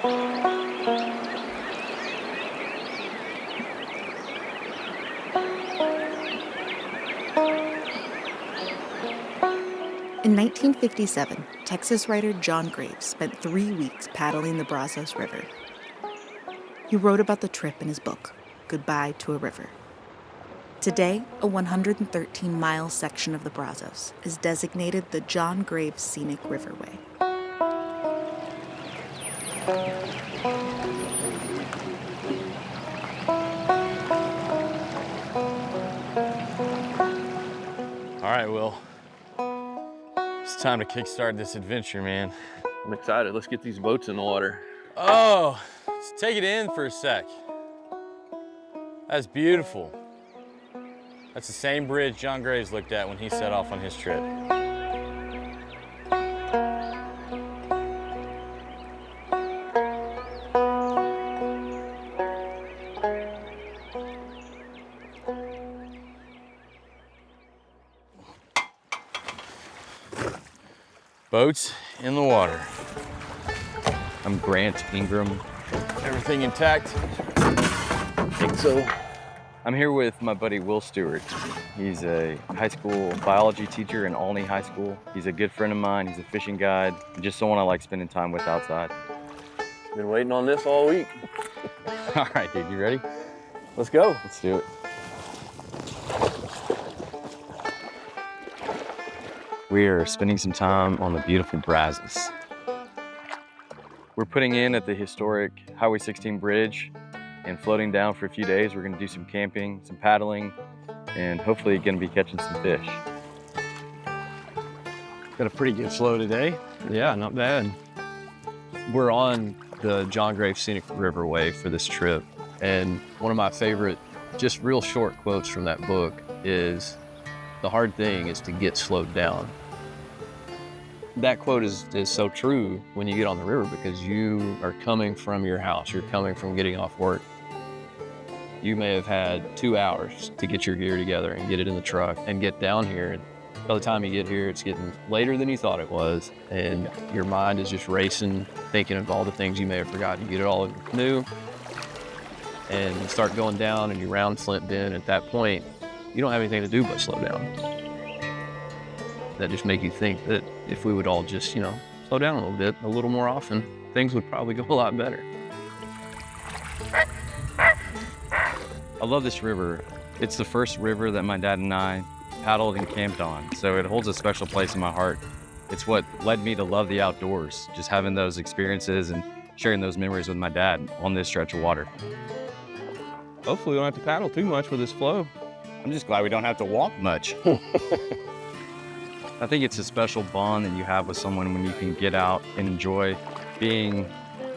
In 1957, Texas writer John Graves spent 3 weeks paddling the Brazos River. He wrote about the trip in his book, Goodbye to a River. Today, a 113-mile section of the Brazos is designated the John Graves Scenic Riverway. All right, Will. It's time to kickstart this adventure, man. I'm excited. Let's get these boats in the water. Oh, let's take it in for a sec. That's beautiful. That's the same bridge John Graves looked at when he set off on his trip. Boats in the water. I'm Grant Ingram. Everything intact? I think so. I'm here with my buddy Will Stewart. He's a high school biology teacher in Olney High School. He's a good friend of mine. He's a fishing guide, just someone I like spending time with outside. Been waiting on this all week. All right, dude, you ready? Let's go. Let's do it. We are spending some time on the beautiful Brazos. We're putting in at the historic Highway 16 bridge and floating down for a few days. We're gonna do some camping, some paddling, and hopefully gonna be catching some fish. Got a pretty good flow today. Yeah, not bad. We're on the John Graves Scenic Riverway for this trip. And one of my favorite, just real short quotes from that book is, the hard thing is to get slowed down. That quote is so true when you get on the river, because you are coming from your house, you're coming from getting off work. You may have had 2 hours to get your gear together and get it in the truck and get down here. And by the time you get here, it's getting later than you thought it was. And your mind is just racing, thinking of all the things you may have forgotten. You get it all in your canoe and you start going down and you round Flint Bend. At that point, you don't have anything to do but slow down. That just make you think that if we would all just, slow down a little bit, a little more often, things would probably go a lot better. I love this river. It's the first river that my dad and I paddled and camped on, so it holds a special place in my heart. It's what led me to love the outdoors, just having those experiences and sharing those memories with my dad on this stretch of water. Hopefully we don't have to paddle too much with this flow. I'm just glad we don't have to walk much. I think it's a special bond that you have with someone when you can get out and enjoy being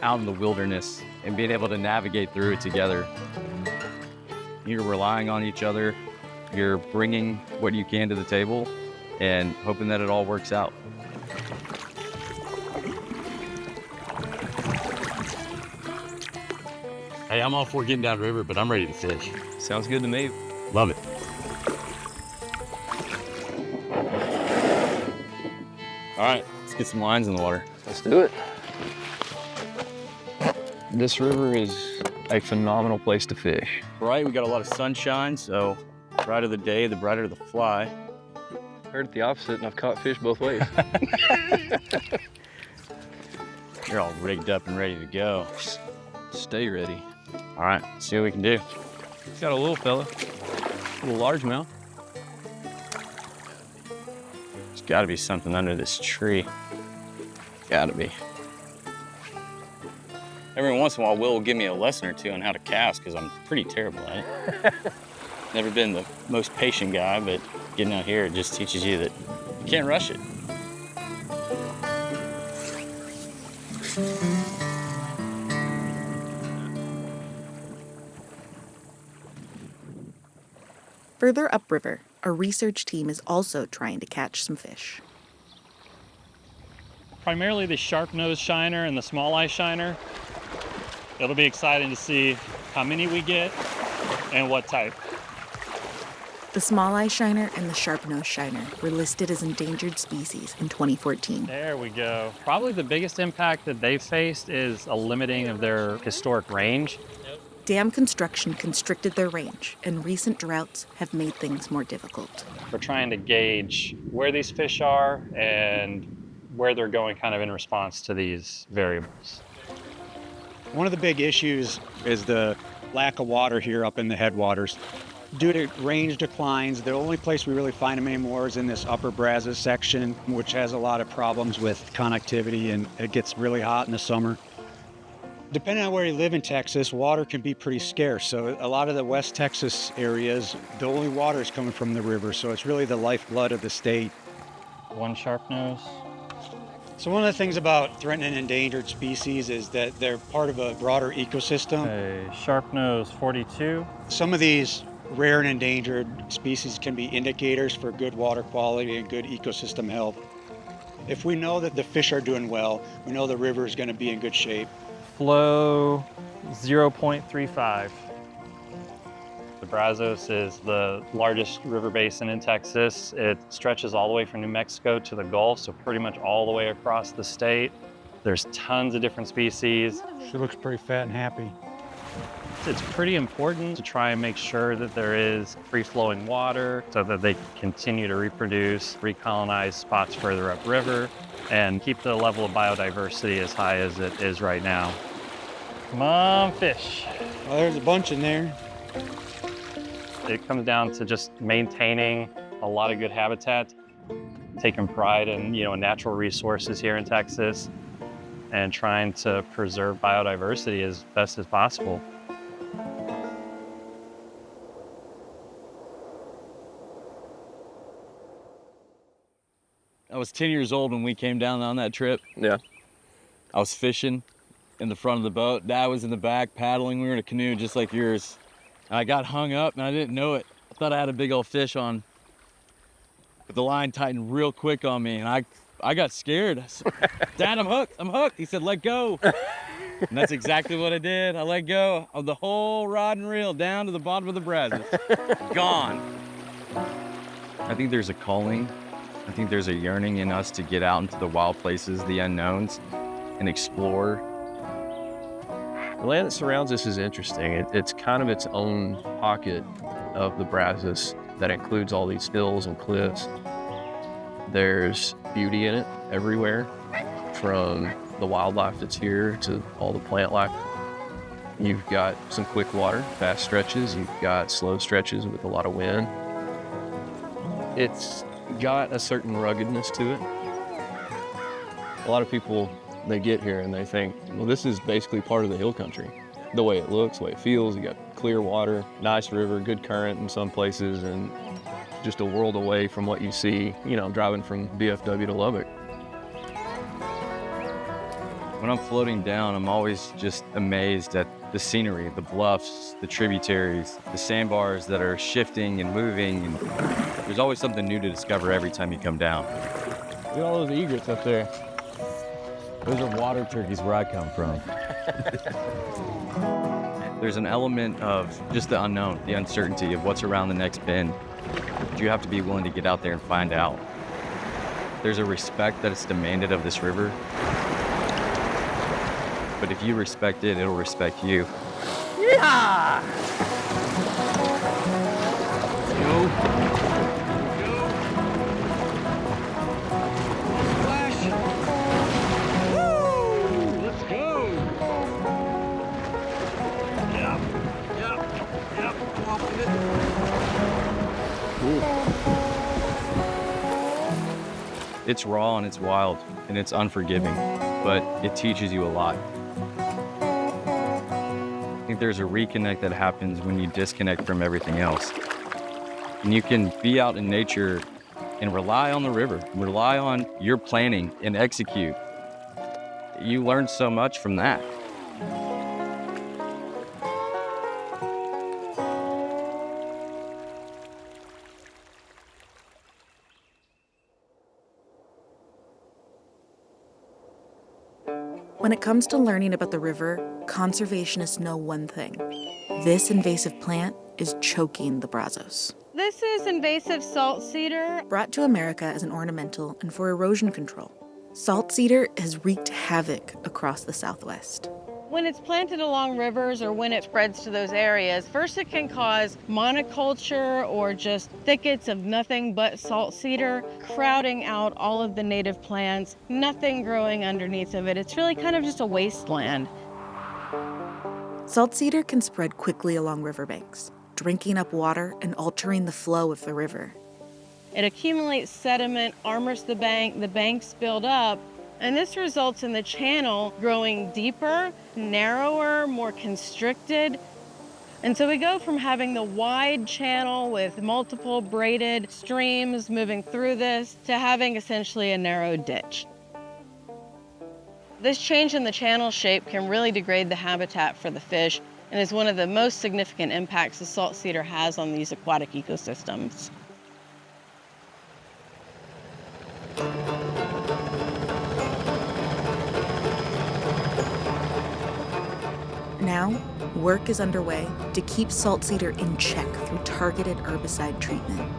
out in the wilderness and being able to navigate through it together. You're relying on each other, you're bringing what you can to the table and hoping that it all works out. Hey, I'm all for getting down the river, but I'm ready to fish. Sounds good to me. Love it. All right, let's get some lines in the water. Let's do it. This river is a phenomenal place to fish. Right, we got a lot of sunshine, so the brighter the day, the brighter the fly. Heard the opposite, and I've caught fish both ways. You're all rigged up and ready to go. Stay ready. All right, let's see what we can do. He's got a little fella, a little largemouth. There's gotta be something under this tree. Gotta be. Every once in a while, Will give me a lesson or two on how to cast, because I'm pretty terrible at it. Never been the most patient guy, but getting out here, it just teaches you that you can't rush it. Further upriver, a research team is also trying to catch some fish. Primarily the sharp-nosed shiner and the small eye shiner. It'll be exciting to see how many we get and what type. The small-eye shiner and the sharp-nosed shiner were listed as endangered species in 2014. There we go. Probably the biggest impact that they've faced is a limiting of their historic range. Dam construction constricted their range, and recent droughts have made things more difficult. We're trying to gauge where these fish are and where they're going kind of in response to these variables. One of the big issues is the lack of water here up in the headwaters. Due to range declines, the only place we really find them anymore is in this upper Brazos section, which has a lot of problems with connectivity, and it gets really hot in the summer. Depending on where you live in Texas, water can be pretty scarce. So a lot of the West Texas areas, the only water is coming from the river. So it's really the lifeblood of the state. One sharp nose. So one of the things about threatened and endangered species is that they're part of a broader ecosystem. A sharp nose 42. Some of these rare and endangered species can be indicators for good water quality and good ecosystem health. If we know that the fish are doing well, we know the river is going to be in good shape. Flow 0.35. The Brazos is the largest river basin in Texas. It stretches all the way from New Mexico to the Gulf, so pretty much all the way across the state. There's tons of different species. She looks pretty fat and happy. It's pretty important to try and make sure that there is free-flowing water so that they continue to reproduce, recolonize spots further upriver, and keep the level of biodiversity as high as it is right now. Come on, fish. Well, there's a bunch in there. It comes down to just maintaining a lot of good habitat, taking pride in, natural resources here in Texas, and trying to preserve biodiversity as best as possible. I was 10 years old when we came down on that trip. Yeah. I was fishing in the front of the boat. Dad was in the back paddling. We were in a canoe just like yours. I got hung up and I didn't know it. I thought I had a big old fish on, but the line tightened real quick on me and I got scared. I said, Dad, I'm hooked, I'm hooked. He said, let go. And that's exactly what I did. I let go of the whole rod and reel down to the bottom of the Brazos. Gone. I think there's a calling. I think there's a yearning in us to get out into the wild places, the unknowns, and explore. The land that surrounds us is interesting. It's kind of its own pocket of the Brazos that includes all these hills and cliffs. There's beauty in it everywhere, from the wildlife that's here to all the plant life. You've got some quick water, fast stretches. You've got slow stretches with a lot of wind. It's got a certain ruggedness to it. A lot of people, they get here and they think, well, this is basically part of the hill country. The way it looks, the way it feels, you got clear water, nice river, good current in some places, and just a world away from what you see, driving from BFW to Lubbock. When I'm floating down, I'm always just amazed at the scenery, the bluffs, the tributaries, the sandbars that are shifting and moving. And there's always something new to discover every time you come down. Look at all those egrets up there. Those are water turkeys where I come from. There's an element of just the unknown, the uncertainty of what's around the next bend. But you have to be willing to get out there and find out. There's a respect that is demanded of this river. But if you respect it, it'll respect you. Yeah! It's raw and it's wild and it's unforgiving, but it teaches you a lot. I think there's a reconnect that happens when you disconnect from everything else. And you can be out in nature and rely on the river, rely on your planning and execute. You learn so much from that. When it comes to learning about the river, conservationists know one thing. This invasive plant is choking the Brazos. This is invasive salt cedar. Brought to America as an ornamental and for erosion control, salt cedar has wreaked havoc across the Southwest. When it's planted along rivers or when it spreads to those areas, first it can cause monoculture or just thickets of nothing but salt cedar, crowding out all of the native plants, nothing growing underneath of it. It's really kind of just a wasteland. Salt cedar can spread quickly along riverbanks, drinking up water and altering the flow of the river. It accumulates sediment, armors the banks build up, and this results in the channel growing deeper, narrower, more constricted. And so we go from having the wide channel with multiple braided streams moving through this to having essentially a narrow ditch. This change in the channel shape can really degrade the habitat for the fish and is one of the most significant impacts the salt cedar has on these aquatic ecosystems. Now, work is underway to keep salt cedar in check through targeted herbicide treatment.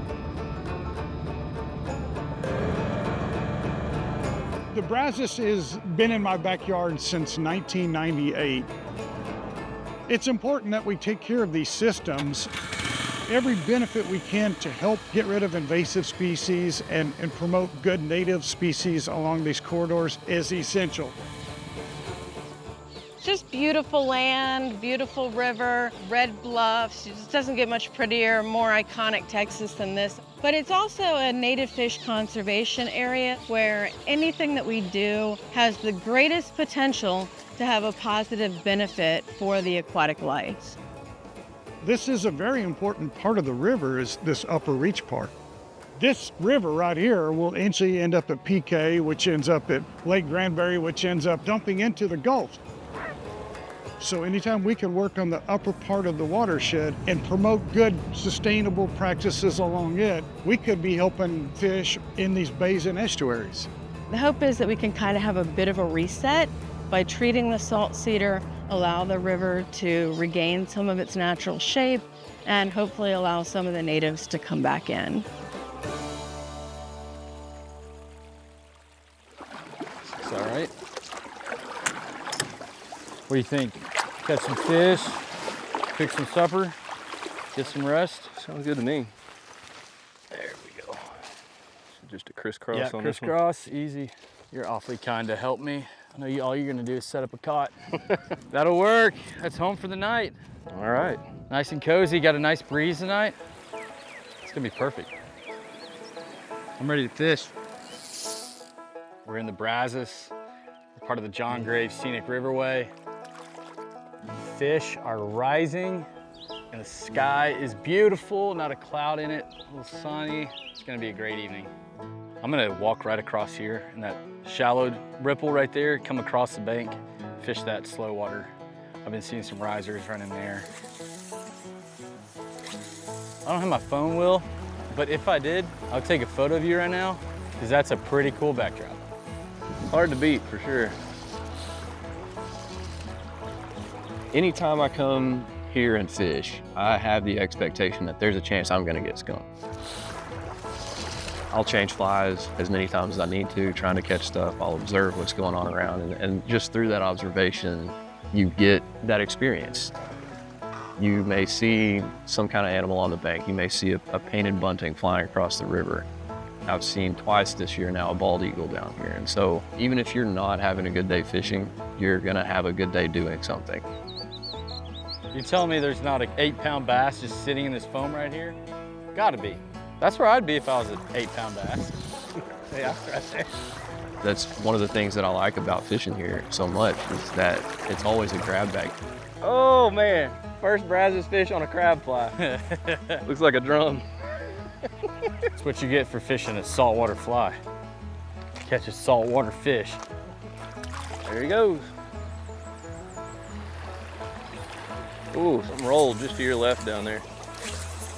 The Brazos has been in my backyard since 1998. It's important that we take care of these systems, every benefit we can to help get rid of invasive species and promote good native species along these corridors is essential. Just beautiful land, beautiful river, red bluffs. It just doesn't get much prettier, more iconic Texas than this. But it's also a native fish conservation area where anything that we do has the greatest potential to have a positive benefit for the aquatic life. This is a very important part of the river, is this upper reach part. This river right here will eventually end up at PK, which ends up at Lake Granbury, which ends up dumping into the Gulf. So anytime we can work on the upper part of the watershed and promote good, sustainable practices along it, we could be helping fish in these bays and estuaries. The hope is that we can kind of have a bit of a reset by treating the salt cedar, allow the river to regain some of its natural shape, and hopefully allow some of the natives to come back in. It's all right. What do you think? Catch some fish, cook some supper, get some rest? Sounds good to me. There we go. So just a crisscross Yeah, on this one. crisscross, easy. You're awfully kind to help me. I know all you're gonna do is set up a cot. That'll work. That's home for the night. All right. Nice and cozy, got a nice breeze tonight. It's gonna be perfect. I'm ready to fish. We're in the Brazos, part of the John Graves Scenic Riverway. Fish are rising and the sky is beautiful, not a cloud in it, a little sunny. It's gonna be a great evening. I'm gonna walk right across here in that shallow ripple right there, come across the bank, fish that slow water. I've been seeing some risers running there. I don't have my phone, Will, but if I did, I'll take a photo of you right now, because that's a pretty cool backdrop. Hard to beat for sure. Anytime I come here and fish, I have the expectation that there's a chance I'm gonna get skunked. I'll change flies as many times as I need to, trying to catch stuff. I'll observe what's going on around, and just through that observation, you get that experience. You may see some kind of animal on the bank. You may see a painted bunting flying across the river. I've seen twice this year now a bald eagle down here. And so even if you're not having a good day fishing, you're gonna have a good day doing something. You're telling me there's not an 8-pound bass just sitting in this foam right here? Gotta be. That's where I'd be if I was an 8-pound bass. Yeah, right there. That's one of the things that I like about fishing here so much, is that it's always a grab bag. Oh man, first Brazos fish on a crab fly. Looks like a drum. That's what you get for fishing a saltwater fly. Catch a saltwater fish. There he goes. Ooh, something rolled just to your left down there.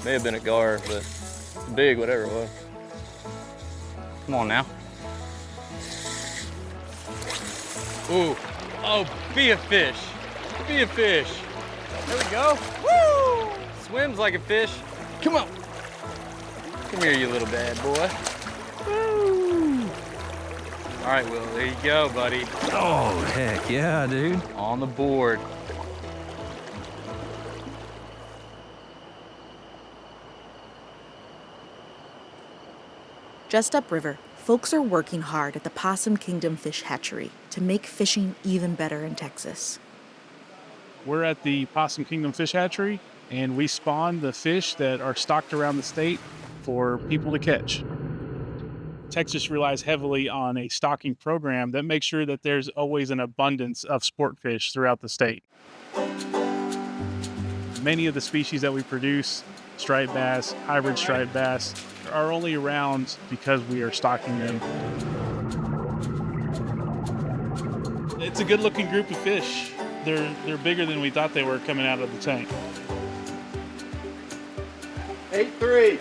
May have been a gar, but it's big, whatever it was. Come on now. Ooh, oh, be a fish. Be a fish. There we go. Woo! Swims like a fish. Come on. Come here, you little bad boy. Woo! All right, Will, there you go, buddy. Oh, heck yeah, dude. On the board. Just upriver, folks are working hard at the Possum Kingdom Fish Hatchery to make fishing even better in Texas. We're at the Possum Kingdom Fish Hatchery, and we spawn the fish that are stocked around the state for people to catch. Texas relies heavily on a stocking program that makes sure that there's always an abundance of sport fish throughout the state. Many of the species that we produce, striped bass, hybrid striped bass, are only around because we are stocking them. It's a good looking group of fish. They're bigger than we thought they were coming out of the tank. 8-3.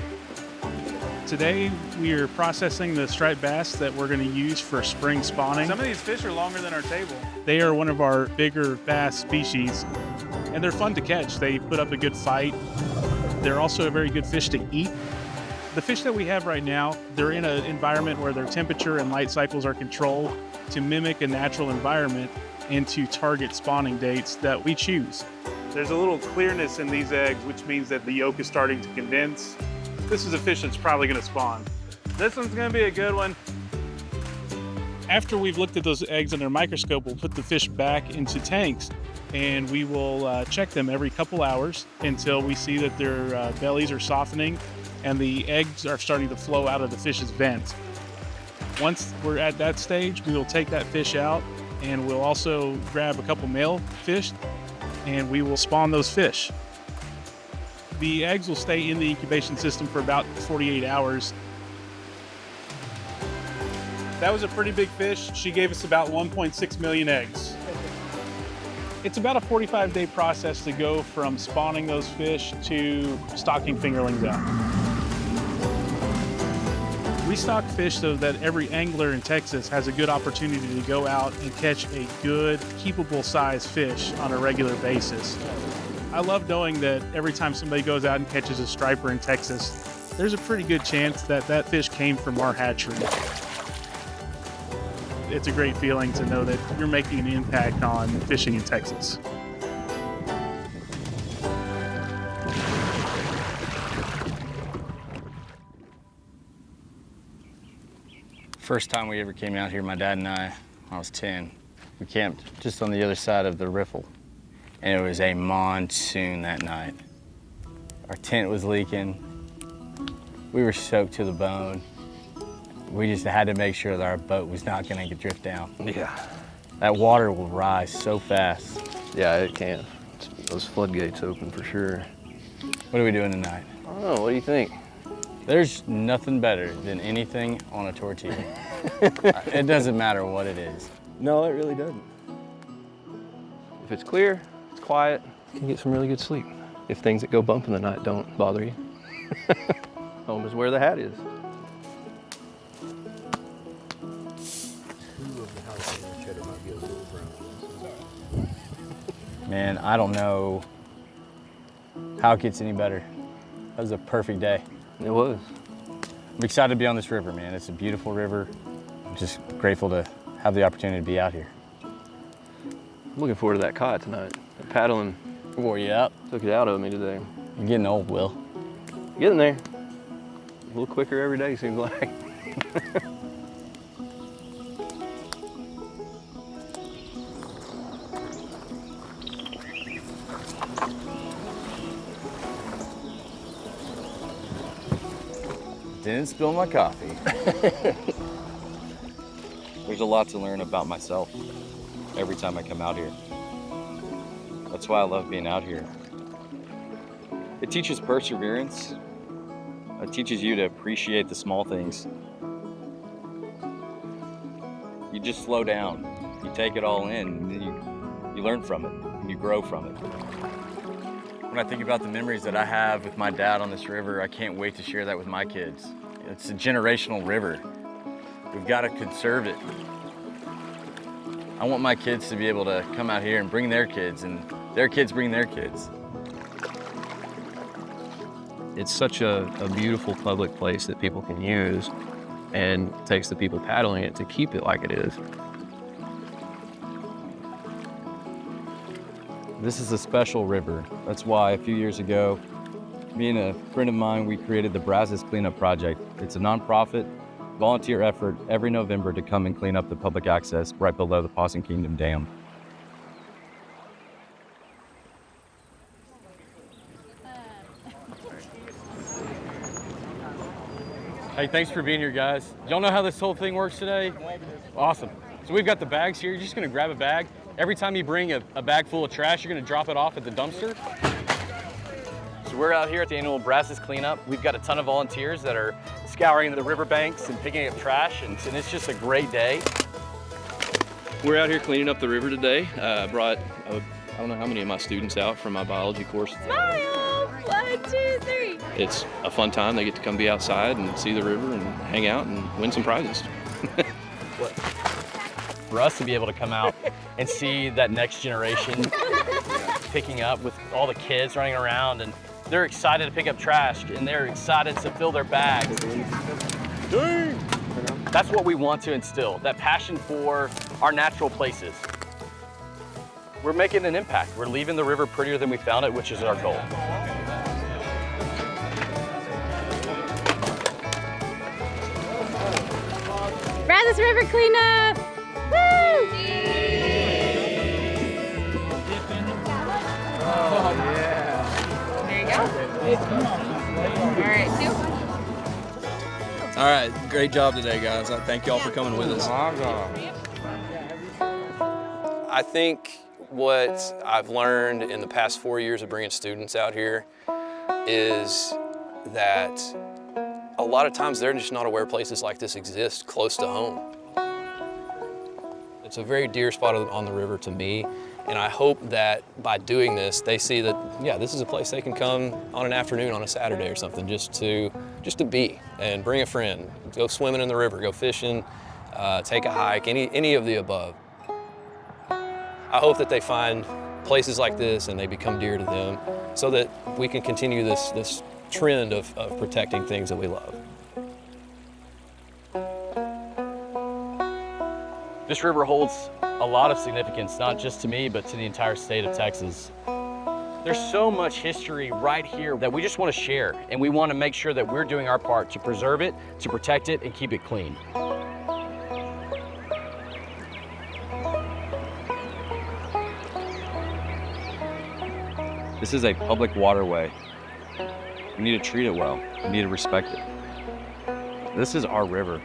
Today we are processing the striped bass that we're going to use for spring spawning. Some of these fish are longer than our table. They are one of our bigger bass species, and they're fun to catch. They put up a good fight. They're also a very good fish to eat. The fish that we have right now, they're in an environment where their temperature and light cycles are controlled to mimic a natural environment and to target spawning dates that we choose. There's a little clearness in these eggs, which means that the yolk is starting to condense. This is a fish that's probably going to spawn. This one's going to be a good one. After we've looked at those eggs under a microscope, we'll put the fish back into tanks, and we will check them every couple hours until we see that their bellies are softening and the eggs are starting to flow out of the fish's vent. Once we're at that stage, we will take that fish out, and we'll also grab a couple male fish, and we will spawn those fish. The eggs will stay in the incubation system for about 48 hours. That was a pretty big fish. She gave us about 1.6 million eggs. It's about a 45-day process to go from spawning those fish to stocking fingerlings out. We stock fish so that every angler in Texas has a good opportunity to go out and catch a good, keepable size fish on a regular basis. I love knowing that every time somebody goes out and catches a striper in Texas, there's a pretty good chance that that fish came from our hatchery. It's a great feeling to know that you're making an impact on fishing in Texas. First time we ever came out here, my dad and I, when I was 10, we camped just on the other side of the riffle. And it was a monsoon that night. Our tent was leaking. We were soaked to the bone. We just had to make sure that our boat was not gonna drift down. Yeah. That water will rise so fast. Yeah, it can. Those floodgates open for sure. What are we doing tonight? I don't know, what do you think? There's nothing better than anything on a tortilla. It doesn't matter what it is. No, it really doesn't. If it's clear, it's quiet, you can get some really good sleep. If things that go bump in the night don't bother you. Home is where the hat is. Man, I don't know how it gets any better. That was a perfect day. It was. I'm excited to be on this river, man. It's a beautiful river. I'm just grateful to have the opportunity to be out here. I'm looking forward to that cod tonight. That paddling Wore you up. took it out of me today. You're getting old, Will. Getting there. A little quicker every day, seems like. Didn't spill my coffee. There's a lot to learn about myself every time I come out here. That's why I love being out here. It teaches perseverance. It teaches you to appreciate the small things. You just slow down. You take it all in, and then you learn from it, and you grow from it. When I think about the memories that I have with my dad on this river, I can't wait to share that with my kids. It's a generational river. We've got to conserve it. I want my kids to be able to come out here and bring their kids, and their kids bring their kids. It's such a beautiful public place that people can use, and it takes the people paddling it to keep it like it is. This is a special river. That's why a few years ago, me and a friend of mine, we created the Brazos Cleanup Project. It's a nonprofit, volunteer effort every November to come and clean up the public access right below the Possum Kingdom Dam. Hey, thanks for being here, guys. Y'all know how this whole thing works today? Awesome. So we've got the bags here. You're just gonna grab a bag. Every time you bring a bag full of trash, you're gonna drop it off at the dumpster. So we're out here at the annual Brazos cleanup. We've got a ton of volunteers that are scouring the riverbanks and picking up trash, and it's just a great day. We're out here cleaning up the river today. I brought, I don't know how many of my students out from my biology course. Smile! 1, 2, 3. It's a fun time. They get to come be outside and see the river and hang out and win some prizes. For us to be able to come out and see that next generation picking up with all the kids running around, and they're excited to pick up trash and they're excited to fill their bags. Dang! That's what we want to instill, that passion for our natural places. We're making an impact. We're leaving the river prettier than we found it, which is our goal. Brazos River cleanup! Woo! Oh, yeah. There you go. All right, 2. All right, great job today, guys. I thank y'all for coming with us. I think what I've learned in the past 4 years of bringing students out here is that a lot of times they're just not aware places like this exist close to home. It's a very dear spot on the river to me, and I hope that by doing this, they see that, yeah, this is a place they can come on an afternoon on a Saturday or something just to be and bring a friend, go swimming in the river, go fishing, take a hike, any of the above. I hope that they find places like this and they become dear to them so that we can continue this trend of protecting things that we love. This river holds a lot of significance, not just to me, but to the entire state of Texas. There's so much history right here that we just want to share, and we want to make sure that we're doing our part to preserve it, to protect it, and keep it clean. This is a public waterway. We need to treat it well. We need to respect it. This is our river.